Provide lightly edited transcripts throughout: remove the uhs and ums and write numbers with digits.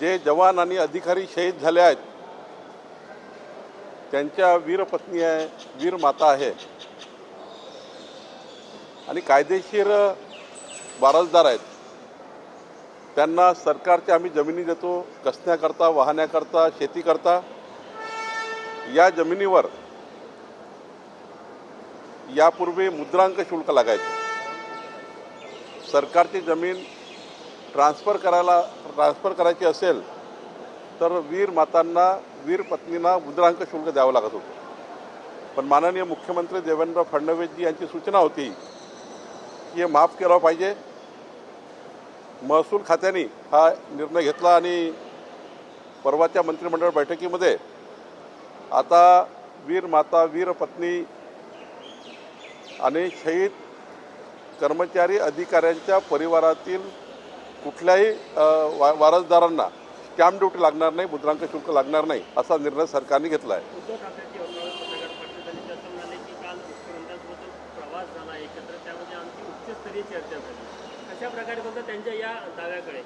जे जवान आणि अधिकारी शहीद झाले आहेत त्यांच्या वीर पत्नी आहे, वीर माता आहे आणि कायदेशीर वारसदार आहेत. त्यांना सरकारचे आम्ही जमिनी देतो कसण्याकरता, वाहण्याकरता, शेतीकरता. या जमिनीवर यापूर्वी मुद्रांक शुल्क लागायचं. सरकारची जमीन ट्रान्सफर करायची असेल तर वीर मातांना, वीर पत्नींना मुद्रांक शुल्क द्यावं लागत होतं. पण माननीय मुख्यमंत्री देवेंद्र फडणवीसजी यांची सूचना होती की हे माफ केलं पाहिजे. महसूल खात्याने हा निर्णय घेतला आणि परवाच्या मंत्रिमंडळ बैठकीमध्ये आता वीर माता, वीर पत्नी आणि शहीद कर्मचारी अधिकाऱ्यांच्या परिवारातील कुठल्याही वारसदारांना स्टॅम्प ड्युटी लागणार नाही, मुद्रांक शुल्क लागणार नाही, असा निर्णय सरकारने घेतला आहे. उद्धव ठाकरेंची असं म्हणाले की काल मुख्यमंत्र्यांसोबत प्रवास झाला एकत्र, त्यामध्ये आमची उच्चस्तरीय चर्चा झाली. अशा प्रकारे फक्त त्यांच्या या दाव्याकडे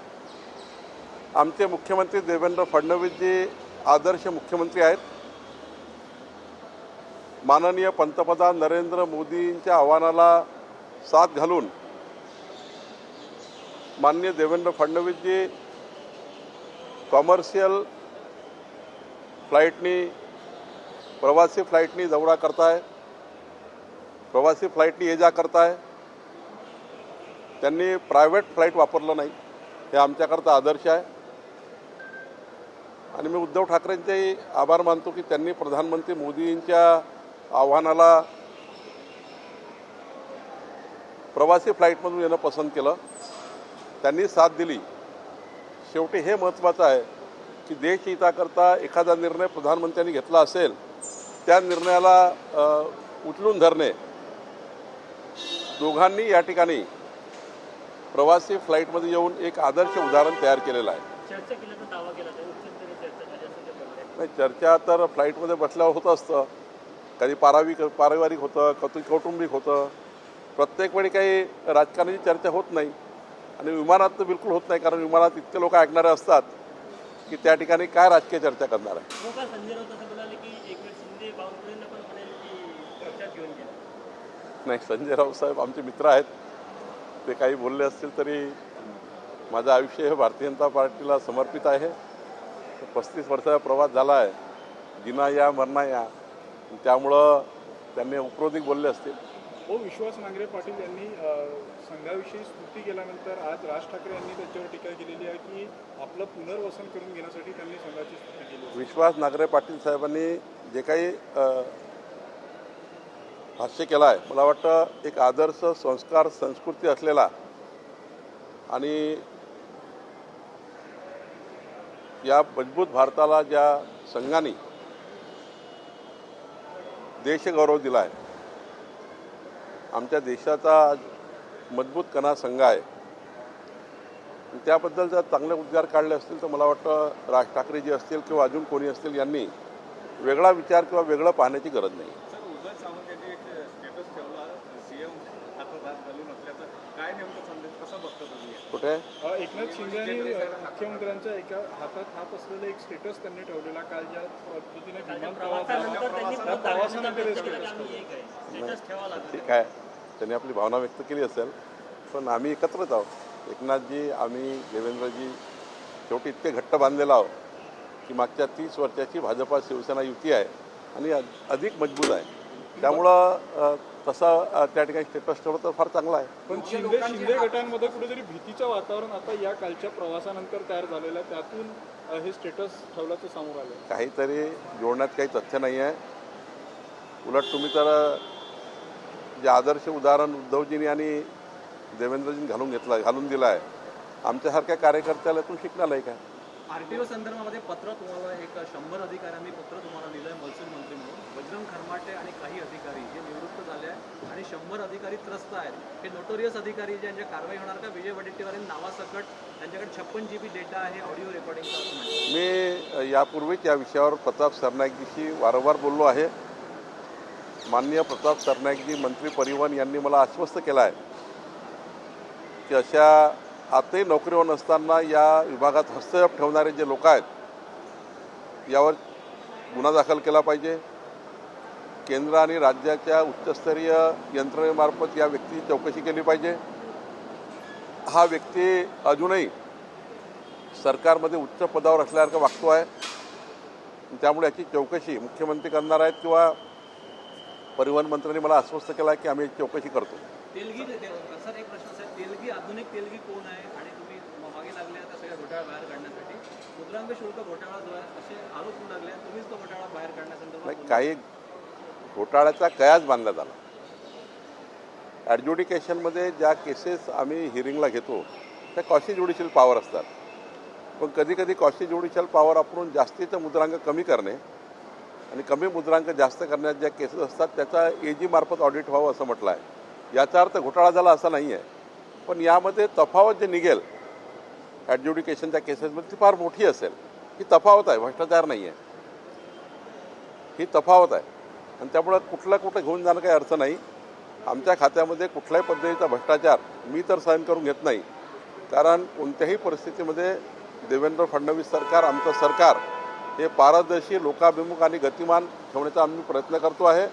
आमचे मुख्यमंत्री देवेंद्र फडणवीसजी आदर्श मुख्यमंत्री आहेत. माननीय पंतप्रधान नरेंद्र मोदींच्या आव्हानाला साथ घालून माननीय देवेंद्र फडणवीसजी कॉमर्शियल फ्लाईटनी, प्रवासी फ्लाईटनी दौरा करताय, प्रवासी फ्लाईटनी ये जा करताय. त्यांनी प्रायव्हेट फ्लाईट वापरलं नाही, हे आमच्याकरता आदर्श आहे. आणि मी उद्धव ठाकरेंचे आभार मानतो की त्यांनी प्रधानमंत्री मोदींच्या आव्हानाला प्रवासी फ्लाईटमधून येणं पसंत केलं, त्यांनी साथ दिली. शेवटी हे महत्त्वाचं आहे की देशहिताकरता एखादा निर्णय प्रधानमंत्र्यांनी घेतला असेल त्या निर्णयाला उचलून धरणे. दोघांनी या ठिकाणी प्रवासी फ्लाईटमध्ये येऊन एक आदर्श उदाहरण तयार केलेलं आहे. चर्चा केल्याचा दावा केला तर उच्चस्तरीय चर्चा झाली असं ते बोलले. नाही, चर्चा तर फ्लाईटमध्ये बसल्यावर होत असतं. कधी पारिवारिक होतं, कधी कौटुंबिक होतं. प्रत्येक वेळी काही राजकारणाची चर्चा होत नाही आणि विमानात तर बिलकुल होत नाही, कारण विमानात इतके लोक ऐकणारे असतात की त्या ठिकाणी काय राजकीय चर्चा करणार आहे. संजय राऊत असं म्हणाले की एक वेळ शिंदे बावनकुळेंना पण म्हणेल की चर्चा घेऊन घ्या. नाही, संजय राऊत साहेब आमचे मित्र आहेत. ते काही बोलले असतील तरी माझं आयुष्य हे भारतीय जनता पार्टीला समर्पित आहे. 35 वर्षाचा प्रवास झाला आहे, जिना या मरणा या, त्यामुळं त्यांनी उपरोधिक बोलले असतील. विश्वास नांगरे पाटील यांनी संघाविषयी स्तुती केल्यानंतर आज राज ठाकरे यांनी त्याच्यावर टीका केलेली आहे की आपलं पुनर्वसन करून घेण्यासाठी त्यांनी संघाची स्तुती केली. विश्वास नांगरे पाटील साहेबांनी जे काही भाष्य केलं आहे, मला वाटतं एक आदर्श संस्कार संस्कृती असलेला आणि या मजबूत भारताला ज्या संघाने देशगौरव दिला आहे, आमच्या देशाचा मजबूत कणा संघ आहे, त्याबद्दल जर चांगले उद्गार काढले असतील तर मला वाटतं राज ठाकरे जी असतील किंवा अजून कोणी असतील यांनी वेगळा विचार किंवा वेगळं पाहण्याची गरज नाही. उद्धव सामंत यांनी एक स्टेटस ठेवला, सीएम हातात हात घालून असल्याचं काय नेमकं संदेश कसा बघता तुम्ही? कुठे एकनाथ शिंदे यांनी मुख्यमंत्र्यांच्या एका हातात हात असलेलं एक स्टेटस त्यांनी ठेवलेला काल, ज्या पद्धतीने विमान प्रवासानंतर स्टेटस ठेवा लागला. ठीक आहे, त्यांनी आपली भावना व्यक्त केली असेल, पण आम्ही एकत्रच आहोत. एकनाथजी, आम्ही, देवेंद्रजी शेवटी इतके घट्ट बांधलेलो आहोत की मागच्या 30 वर्षाची भाजपा शिवसेना युती आहे आणि अधिक मजबूत आहे. त्यामुळं तसा त्या ठिकाणी स्टेटस ठेवलं तर फार चांगला आहे. पण शिंदे गटांमध्ये कुठेतरी भीतीचं वातावरण आता या कालच्या प्रवासानंतर तयार झालेलं आहे, त्यातून हे स्टेटस ठेवल्याचं समोर आलं. काहीतरी जोडण्यात काही तथ्य नाही आहे. उलट तुम्ही तर जे आदर्श उदाहरण उद्धवजींनी आणि देवेंद्रजींनी घालून दिलं आहे, आमच्यासारख्या कार्यकर्त्याला तू शिकणार आहे का? आरटीओ संदर्भामध्ये पत्र तुम्हाला 100 अधिकाऱ्यांनी पत्र तुम्हाला दिलं आहे महसूल मंत्री म्हणून. बजरंग खरमाटे आणि काही अधिकारी जे निवृत्त झाले आहेत आणि 100 अधिकारी त्रस्त आहेत. हे नोटोरियस अधिकारी ज्यांच्या कारवाई होणार का? विजय वडेट्टीवार नावासकट त्यांच्याकडे 56 GB डेटा आहे ऑडिओ रेकॉर्डिंगचा असं म्हणतात. मी यापूर्वीच या विषयावर प्रताप सरनाईकजीशी वारंवार बोललो आहे. माननीय प्रताप सरनाईकजी मंत्री परिवहन यांनी मला आश्वस्त केलं आहे की अशा आताही नोकरीवर नसताना या विभागात हस्तक्षेप ठेवणारे जे लोक आहेत यावर गुन्हा दाखल केला पाहिजे. केंद्र आणि राज्याच्या उच्चस्तरीय यंत्रणेमार्फत या व्यक्तीची चौकशी केली पाहिजे. हा व्यक्ती अजूनही सरकारमध्ये उच्च पदावर असल्यासारखं वागतो आहे. त्यामुळे याची चौकशी मुख्यमंत्री करणार आहेत किंवा परिवहन मंत्र्यांनी मला आश्वस्त केलं आहे की आम्ही याची चौकशी करतो. तेलगी सर एक प्रश्न साहेब, तेलगी आधुनिक तेलगी कोण आहे आणि तुम्ही मागे लागले त्या सगळ्या घोटाळा बाहेर काढण्यासाठी? मुद्रांक शुल्क घोटाळा जो आहे असे आरोप होऊ लागले, तुम्हीच तो घोटाळा बाहेर काढण्यासंदर्भात नाही, काही घोटाळ्याचा कयास बांधला झाला. ॲडज्युडिकेशनमध्ये ज्या केसेस आम्ही हिअरिंगला घेतो त्या कॉशी ज्युडिशियल पॉवर असतात. पण कधी कधी कॉशी ज्युडिशियल पॉवर वापरून जास्तीचं मुद्रांक कमी करणे आणि कमी मुद्रांक जास्त करण्यात ज्या केसेस असतात त्याचा AG मार्फत ऑडिट व्हावं असं म्हटलं आहे. याचा अर्थ घोटाळा झाला असा नाही आहे. पण यामध्ये तफावत जे निघेल ॲडज्युडिकेशनच्या केसेसमध्ये ती फार मोठी असेल. ही तफावत आहे, भ्रष्टाचार नाही आहे. ही तफावत आहे आणि त्यामुळं कुठं घेऊन जाणं काही अर्थ नाही. आमच्या खात्यामध्ये कुठल्याही पद्धतीचा भ्रष्टाचार मी तर सहन करून घेत नाही. कारण कोणत्याही परिस्थितीमध्ये देवेंद्र फडणवीस सरकार, आमचं सरकार हे पारदर्शी, लोकाभिमुख आणि गतिमान ठेवण्याचा आम्ही प्रयत्न करतो आहे.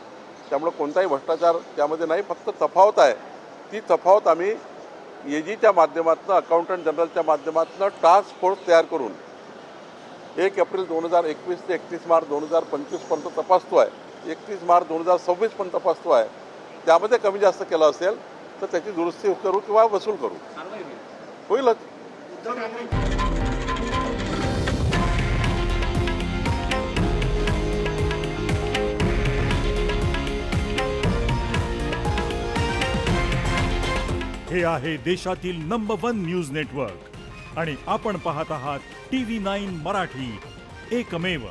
त्यामुळे कोणताही भ्रष्टाचार त्यामध्ये नाही. फक्त तफावत आहे. ती तफावत आम्ही AGच्या माध्यमातून, अकाउंटंट जनरलच्या माध्यमातून टास्क फोर्स तयार करून 1 एप्रिल 2021 ते 31 मार्च 2025 पर्यंत तपासतो आहे. 31 मार्च 2026 पण तपासतो आहे. त्यामध्ये कमी जास्त केलं असेल तर त्याची दुरुस्ती करू किंवा वसूल करू. कारवाई होईल. होईलच. हे आहे देशातील नंबर 1 न्यूज नेटवर्क आणि आपण पाहत आहात TV9 मराठी, एकमेव.